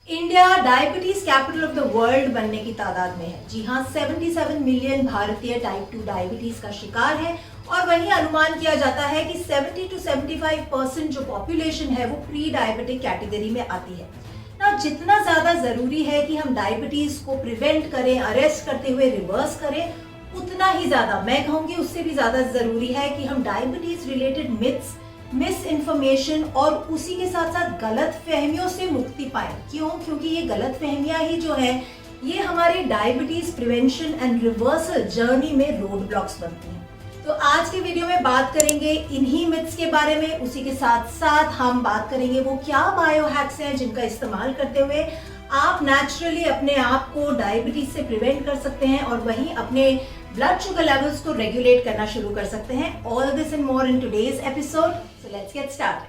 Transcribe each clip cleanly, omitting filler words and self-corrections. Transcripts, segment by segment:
India diabetes capital of the world बनने की तादाद में है। जी हाँ, 77 मिलियन भारतीय टाइप 2 डायबिटीज का शिकार है और वहीं अनुमान किया जाता है कि 70 to 75% जो पॉपुलेशन है वो प्री डायबिटिक कैटेगरी में आती है ना। जितना ज्यादा जरूरी है कि हम डायबिटीज को प्रिवेंट करें, अरेस्ट करते हुए रिवर्स करें, उतना ही ज्यादा, मैं कहूंगी उससे भी ज्यादा जरूरी है कि हम diabetes related myths, miss information और उसी के साथ साथ गलत फहमियों से मुक्ति पाए। क्यों? क्योंकि ये गलत फहमियां ही जो है ये हमारे diabetes prevention and reversal journey में रोड ब्लॉक्स बनती हैं। तो आज के वीडियो में बात करेंगे इन्हीं मिथ्स के बारे में। उसी के साथ साथ हम बात करेंगे वो क्या बायो हैक्स हैं जिनका इस्तेमाल करते हुए आप नेचुरली अपने आप को डायबिटीज से प्रिवेंट कर सकते हैं और वहीं अपने ब्लड शुगर लेवल्स को रेगुलेट करना शुरू कर सकते हैं। All this and more in today's episode, so let's get started.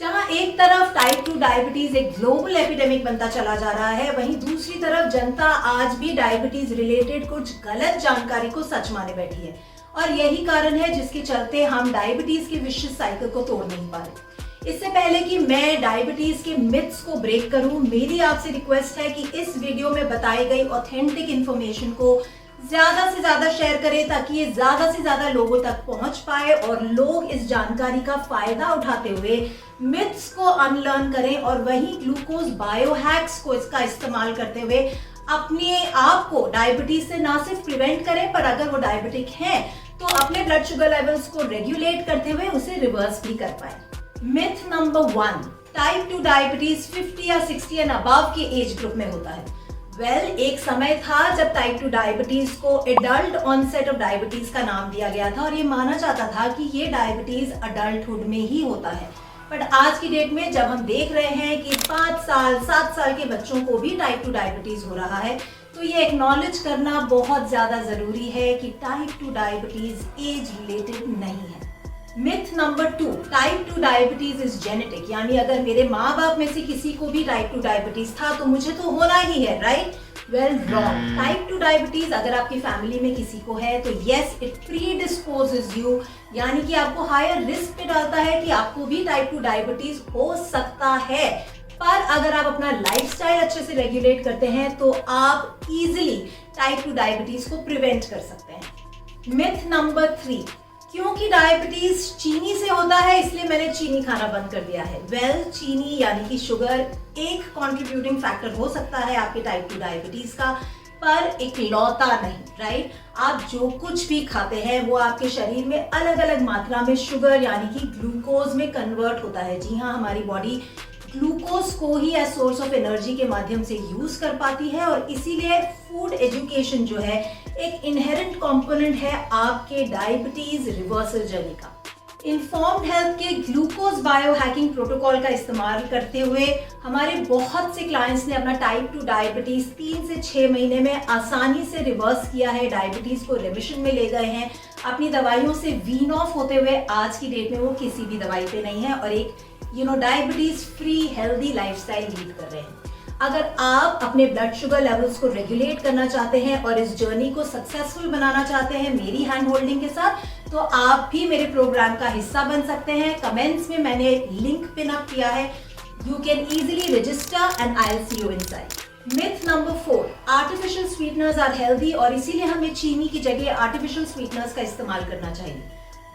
जहां एक तरफ टाइप 2 डायबिटीज एक ग्लोबल एपिडेमिक बनता चला जा रहा है, वहीं दूसरी तरफ जनता आज भी डायबिटीज रिलेटेड कुछ गलत जानकारी को सच माने बैठी है और यही कारण है जिसके चलते हम डायबिटीज के विशिष्ट साइकिल को तोड़ नहीं पा रहे। इससे पहले कि मैं डायबिटीज के मिथ्स को ब्रेक करूं, मेरी आपसे रिक्वेस्ट है कि इस वीडियो में बताई गई ऑथेंटिक इन्फॉर्मेशन को ज्यादा से ज्यादा शेयर करें ताकि ये ज्यादा से ज्यादा लोगों तक पहुंच पाए और लोग इस जानकारी का फायदा उठाते हुए मिथ्स को अनलर्न करें और वहीं ग्लूकोज बायो हैक्स को इसका इस्तेमाल करते हुए अपने आप को डायबिटीज से ना सिर्फ प्रिवेंट करें, पर अगर वो डायबिटिक है तो अपने ब्लड शुगर लेवल्स को रेगुलेट करते हुए उसे रिवर्स भी कर पाए। मिथ नंबर 1, टाइप 2 डायबिटीज 50 या 60 एंड अबव के एज ग्रुप में होता है। एक समय था जब टाइप 2 डायबिटीज को एडल्ट ऑनसेट ऑफ डायबिटीज का नाम दिया गया था और ये माना जाता था कि ये डायबिटीज अडल्टहुड में ही होता है। बट आज की डेट में जब हम देख रहे हैं कि 5 साल 7 साल के बच्चों को भी टाइप 2 डायबिटीज हो रहा है, तो ये एक्नॉलेज करना बहुत ज्यादा जरूरी है कि टाइप 2 डायबिटीज एज रिलेटेड नहीं है। Myth number 2, type 2 diabetes is genetic, यानी अगर मेरे माँ बाप में से किसी को भी टाइप 2 डायबिटीज था तो मुझे तो होना ही है, right? Well, wrong. Type 2 diabetes अगर आपकी फैमिली में किसी को है तो यस, इट प्रीडिस्पोजेस यू, यानी कि आपको हायर रिस्क पे डालता है कि आपको भी टाइप 2 डायबिटीज हो सकता है। पर अगर आप अपना लाइफस्टाइल अच्छे से रेगुलेट करते हैं तो आप इजीली टाइप 2 डायबिटीज को प्रिवेंट कर सकते हैं। मिथ नंबर 3, क्योंकि डायबिटीज चीनी से होता है इसलिए मैंने चीनी खाना बंद कर दिया है। चीनी यानी कि शुगर एक कंट्रीब्यूटिंग फैक्टर हो सकता है आपके टाइप 2 डायबिटीज का, पर इकलौता नहीं, राइट? आप जो कुछ भी खाते हैं वो आपके शरीर में अलग अलग मात्रा में शुगर यानी कि ग्लूकोज में कन्वर्ट होता है। जी हाँ, हमारी बॉडी ग्लूकोज को ही एज सोर्स ऑफ एनर्जी के माध्यम से यूज कर पाती है और इसीलिए फूड एजुकेशन जो है एक इनहेरेंट कंपोनेंट है आपके डायबिटीज रिवर्सल जर्नी का। इन्फॉर्म्ड हेल्थ के ग्लूकोज बायो हैकिंग प्रोटोकॉल का इस्तेमाल करते हुए हमारे बहुत से क्लाइंट्स ने अपना टाइप 2 डायबिटीज 3 से 6 महीने में आसानी से रिवर्स किया है, डायबिटीज को रिमिशन में ले गए हैं, अपनी दवाइयों से वीन ऑफ होते हुए आज की डेट में वो किसी भी दवाई पे नहीं है और एक diabetes free healthy lifestyle lead कर रहे हैं। अगर आप अपने ब्लड शुगर लेवल्स को रेगुलेट करना चाहते हैं और इस जर्नी को सक्सेसफुल बनाना चाहते हैं मेरी हैंड होल्डिंग के साथ, तो आप भी मेरे प्रोग्राम का हिस्सा बन सकते हैं। कमेंट्स में मैंने लिंक पिन अप किया है, you can easily register and I will see you inside. Myth number 4, artificial sweeteners are healthy और इसीलिए हमें चीनी की जगह आर्टिफिशियल स्वीटनर्स का इस्तेमाल करना चाहिए।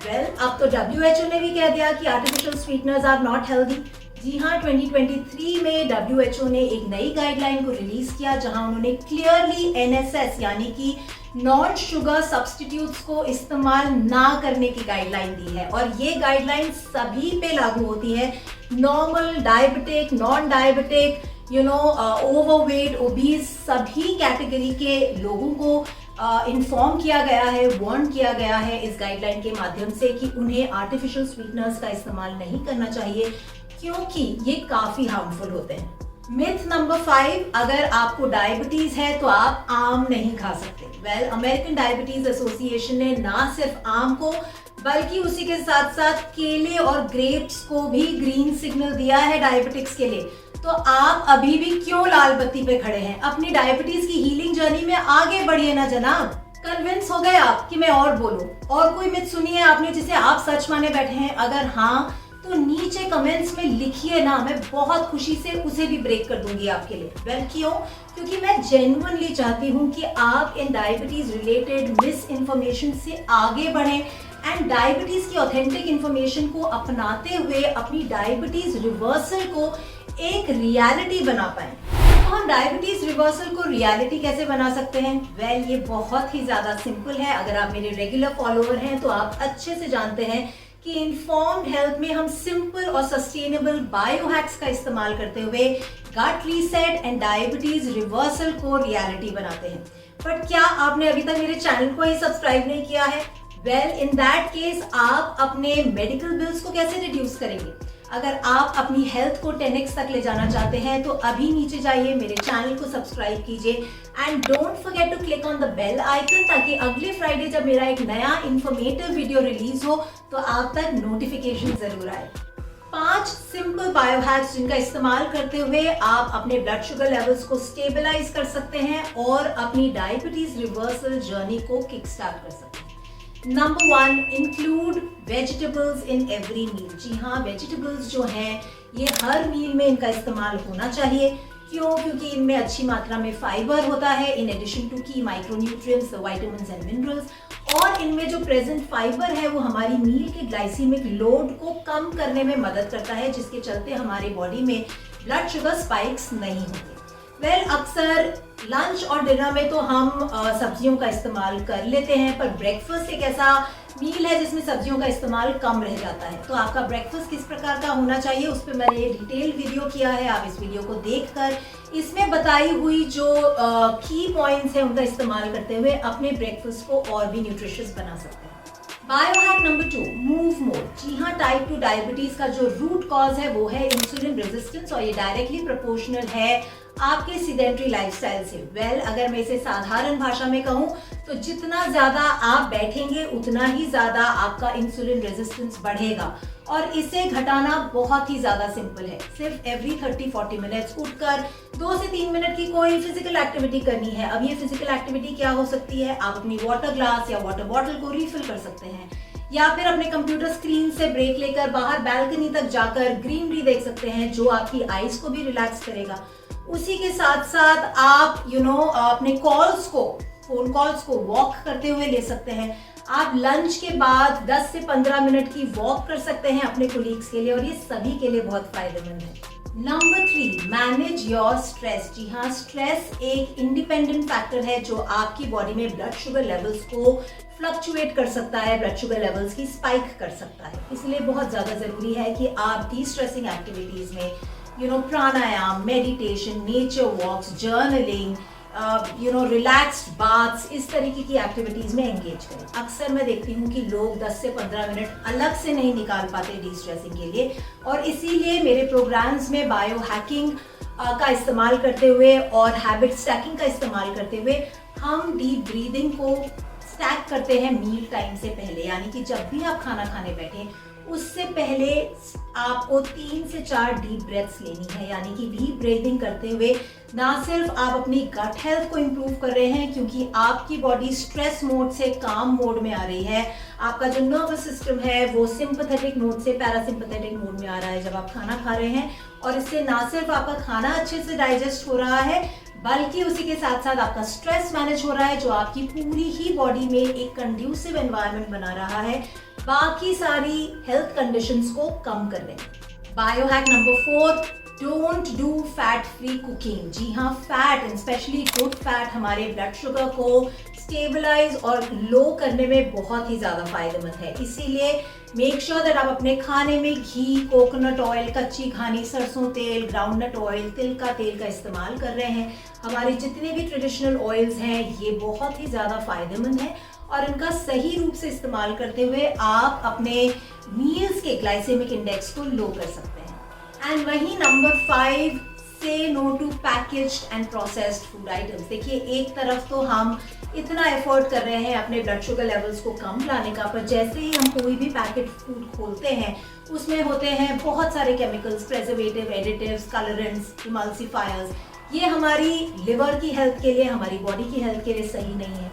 अब तो WHO ने भी कह दिया कि artificial sweeteners are not healthy. जी हाँ, 2023 में WHO ने एक नई गाइडलाइन को रिलीज किया जहां उन्होंने क्लियरली NSS यानी कि नॉन शुगर सब्सटीट्यूट्स को इस्तेमाल ना करने की गाइडलाइन दी है और ये गाइडलाइन सभी पे लागू होती है, normal, diabetic, non diabetic, overweight, obese, सभी कैटेगरी के लोगों को इन्फॉर्म किया गया है, वार्न किया गया है इस गाइडलाइन के माध्यम से कि उन्हें आर्टिफिशियल स्वीटनर्स का इस्तेमाल नहीं करना चाहिए क्योंकि ये काफी हार्मफुल होते हैं। मिथ नंबर 5, अगर आपको डायबिटीज है तो आप आम नहीं खा सकते। अमेरिकन डायबिटीज एसोसिएशन ने ना सिर्फ आम को बल्कि उसी के साथ साथ केले और ग्रेप्स को भी ग्रीन सिग्नल दिया है डायबिटिक्स के लिए। तो आप अभी भी क्यों लाल बत्ती पे खड़े हैं? अपनी डायबिटीज की हीलिंग जर्नी में आगे बढ़िए ना जनाब। कन्विंस हो गए आप कि मैं और बोलूं? और कोई मिथ सुनी है आपने जिसे आप सच माने बैठे हैं? अगर हाँ तो नीचे कमेंट्स में लिखिए ना, मैं बहुत खुशी से उसे भी ब्रेक कर दूंगी आपके लिए। वेल, क्यों? क्योंकि मैं जेन्युइनली चाहती हूँ कि आप in diabetes related miss information से आगे बढ़ें एंड डायबिटीज की ऑथेंटिक इन्फॉर्मेशन को अपनाते हुए अपनी डायबिटीज रिवर्सल को एक रियलिटी बना पाएं। तो हम डायबिटीज रिवर्सल को रियलिटी कैसे बना सकते हैं? वेल, ये बहुत ही ज्यादा सिंपल है। अगर आप मेरे रेगुलर फॉलोअर हैं तो आप अच्छे से जानते हैं कि इन्फॉर्म्ड हेल्थ में हम सिंपल और सस्टेनेबल बायो हैक्स का इस्तेमाल करते हुए गट रीसेट एंड डायबिटीज रिवर्सल को रियलिटी बनाते हैं। बट क्या आपने अभी तक मेरे चैनल को ही सब्सक्राइब नहीं किया है? वेल, इन दैट केस आप अपने मेडिकल बिल्स को कैसे रिड्यूस करेंगे? अगर आप अपनी हेल्थ को 10x तक ले जाना चाहते हैं तो अभी नीचे जाइए, मेरे चैनल को सब्सक्राइब कीजिए and don't forget to click on the bell icon, ताकि अगले फ्राइडे जब मेरा एक नया इंफॉर्मेटिव वीडियो रिलीज हो तो आप तक नोटिफिकेशन जरूर आए। 5 सिंपल बायो हैक्स जिनका इस्तेमाल करते हुए आप अपने ब्लड शुगर लेवल्स को स्टेबलाइज कर सकते हैं और अपनी डायबिटीज रिवर्सल जर्नी को किक स्टार्ट कर सकते हैं। Number 1, include vegetables in every meal. जी हाँ, वेजिटेबल्स जो हैं ये हर मील में इनका इस्तेमाल होना चाहिए। क्यों? क्योंकि इनमें अच्छी मात्रा में फाइबर होता है, इन एडिशन टू की माइक्रोन्यूट्रिएंट्स, विटामिन्स एंड मिनरल्स। और इनमें जो प्रेजेंट फाइबर है वो हमारी मील के ग्लाइसीमिक लोड को कम करने में मदद करता है, जिसके चलते हमारी बॉडी में ब्लड शुगर स्पाइक्स नहीं होते। वेल, अक्सर लंच और डिनर में तो हम सब्जियों का इस्तेमाल कर लेते हैं, पर ब्रेकफास्ट एक ऐसा मील है जिसमें सब्जियों का इस्तेमाल कम रह जाता है। तो आपका ब्रेकफास्ट किस प्रकार का होना चाहिए उस पर मैंने डिटेल वीडियो किया है। आप इस वीडियो को देखकर इसमें बताई हुई जो की पॉइंट्स हैं उनका इस्तेमाल करते हुए अपने ब्रेकफास्ट को और भी न्यूट्रिशियस बना सकते हैं। Bio hack number 2, move more. जी हाँ, टाइप 2 डायबिटीज का जो रूट कॉज है वो है इंसुलिन रेजिस्टेंस और ये डायरेक्टली प्रोपोर्शनल है आपके सीडेंट्री लाइफस्टाइल से। वेल, अगर मैं इसे साधारण भाषा में कहूँ तो जितना ज्यादा आप बैठेंगे उतना ही ज्यादा आपका इंसुलिन रेजिस्टेंस बढ़ेगा और इसे घटाना बहुत ही ज्यादा सिंपल है। सिर्फ एवरी 30-40 मिनट्स उठकर 2 से 3 मिनट की कोई फिजिकल एक्टिविटी करनी है। अब ये फिजिकल एक्टिविटी क्या हो सकती है? आप अपनी वाटर ग्लास या वाटर बॉटल को रिफिल कर सकते हैं, या फिर अपने कंप्यूटर स्क्रीन से ब्रेक लेकर बाहर बैल्कनी तक जाकर ग्रीनरी देख सकते हैं, जो आपकी आईज को भी रिलैक्स करेगा। उसी के साथ साथ आप अपने फोन कॉल्स को वॉक करते हुए ले सकते हैं। आप लंच के बाद 10 से 15 मिनट की वॉक कर सकते हैं अपने कोलीग्स के लिए, और ये सभी के लिए बहुत फायदेमंद है। Number 3, manage your stress. जी हाँ, स्ट्रेस एक इंडिपेंडेंट फैक्टर है जो आपकी बॉडी में ब्लड शुगर लेवल्स को फ्लक्चुएट कर सकता है, ब्लड शुगर लेवल्स की स्पाइक कर सकता है। इसलिए बहुत ज्यादा जरूरी है कि आप डी स्ट्रेसिंग एक्टिविटीज में प्राणायाम, meditation, nature walks, journaling, relaxed baths, इस तरीके की एक्टिविटीज में एंगेज करें। अक्सर मैं देखती हूँ कि लोग 10 से 15 मिनट अलग से नहीं निकाल पाते डी स्ट्रेसिंग के लिए, और इसीलिए मेरे प्रोग्राम्स में बायो हैकिंग का इस्तेमाल करते हुए और हैबिट स्टैकिंग का इस्तेमाल करते हुए हम डीप ब्रीदिंग को स्टैक करते हैं मील टाइम से पहले। यानी कि जब भी आप खाना खाने बैठे उससे पहले आपको 3 से 4 डीप ब्रेथ्स लेनी है। यानी कि डीप ब्रीदिंग करते हुए ना सिर्फ आप अपनी गट हेल्थ को इम्प्रूव कर रहे हैं, क्योंकि आपकी बॉडी स्ट्रेस मोड से काम मोड में आ रही है। आपका जो नर्वस सिस्टम है वो सिंपैथेटिक मोड से पैरासिम्पैथेटिक मोड में आ रहा है जब आप खाना खा रहे हैं, और इससे ना सिर्फ आपका खाना अच्छे से डाइजेस्ट हो रहा है, बल्कि उसी के साथ साथ आपका स्ट्रेस मैनेज हो रहा है, जो आपकी पूरी ही बॉडी में एक कंड्यूसिव एनवायरनमेंट बना रहा है बाकी सारी हेल्थ कंडीशंस को कम करने में। Bio hack number 4, don't do fat free cooking. जी हाँ, fat and specially good fat हमारे ब्लड शुगर को स्टेबलाइज और लो करने में बहुत ही ज़्यादा फायदेमंद है। इसीलिए मेक श्योर दैट आप अपने खाने में घी, कोकोनट ऑयल, कच्ची घानी सरसों तेल, ग्राउंडनट ऑयल, तिल का तेल का इस्तेमाल कर रहे हैं। हमारे जितने भी ट्रेडिशनल ऑयल्स हैं ये बहुत ही ज़्यादा फायदेमंद है, और इनका सही रूप से इस्तेमाल करते हुए आप अपने मील्स के ग्लाइसेमिक इंडेक्स को लो कर सकते हैं। एंड वहीं number 5, say no to packaged and processed food items. देखिए, एक तरफ तो हम इतना एफर्ट कर रहे हैं अपने ब्लड शुगर लेवल्स को कम लाने का, पर जैसे ही हम कोई भी पैकेट फूड खोलते हैं उसमें होते हैं बहुत सारे chemicals, preservative, additives, colourants, emulsifiers. ये हमारी लिवर की हेल्थ के लिए, हमारी बॉडी की हेल्थ के लिए सही नहीं है।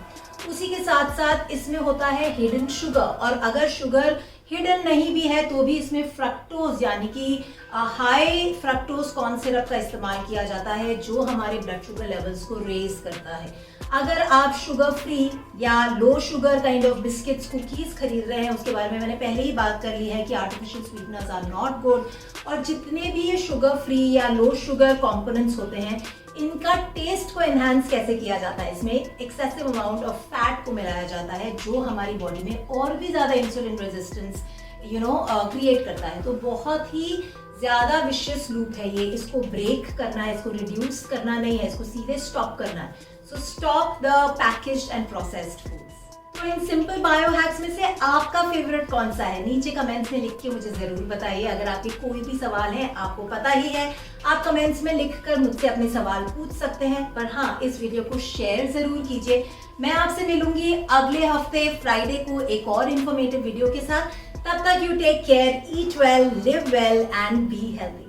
उसी के साथ साथ इसमें होता है हिडन शुगर, और अगर शुगर हिडन नहीं भी है तो भी इसमें फ्रक्टोज यानी कि हाई फ्रक्टोज कॉर्न सिरप का इस्तेमाल किया जाता है, जो हमारे ब्लड शुगर लेवल्स को रेज करता है। अगर आप शुगर फ्री या low sugar kind of biscuits cookies खरीद रहे हैं, उसके बारे में मैंने पहले ही बात कर ली है कि artificial sweeteners are not good, और जितने भी ये शुगर फ्री या लो शुगर कंपोनेंट्स होते हैं, इनका टेस्ट को एनहांस कैसे किया जाता है, इसमें एक्सेसिव अमाउंट ऑफ फैट को मिलाया जाता है, जो हमारी बॉडी में और भी ज्यादा इंसुलिन रेजिस्टेंस क्रिएट करता है। तो बहुत ही ज्यादा विशियस लूप है ये, इसको ब्रेक करना है, इसको रिड्यूस करना नहीं है, इसको सीधे स्टॉप करना है। So stop the packaged and processed foods. तो इन सिंपल बायो हैक्स में से आपका फेवरेट कौन सा है, नीचे कमेंट्स में लिख के मुझे जरूर बताइए। अगर आपके कोई भी सवाल है, आपको पता ही है, आप कमेंट्स में लिखकर मुझसे अपने सवाल पूछ सकते हैं, पर हाँ, इस वीडियो को शेयर जरूर कीजिए। मैं आपसे मिलूंगी अगले हफ्ते फ्राइडे को एक और इन्फॉर्मेटिव वीडियो के साथ। तब तक you take care, eat well, live well and be healthy.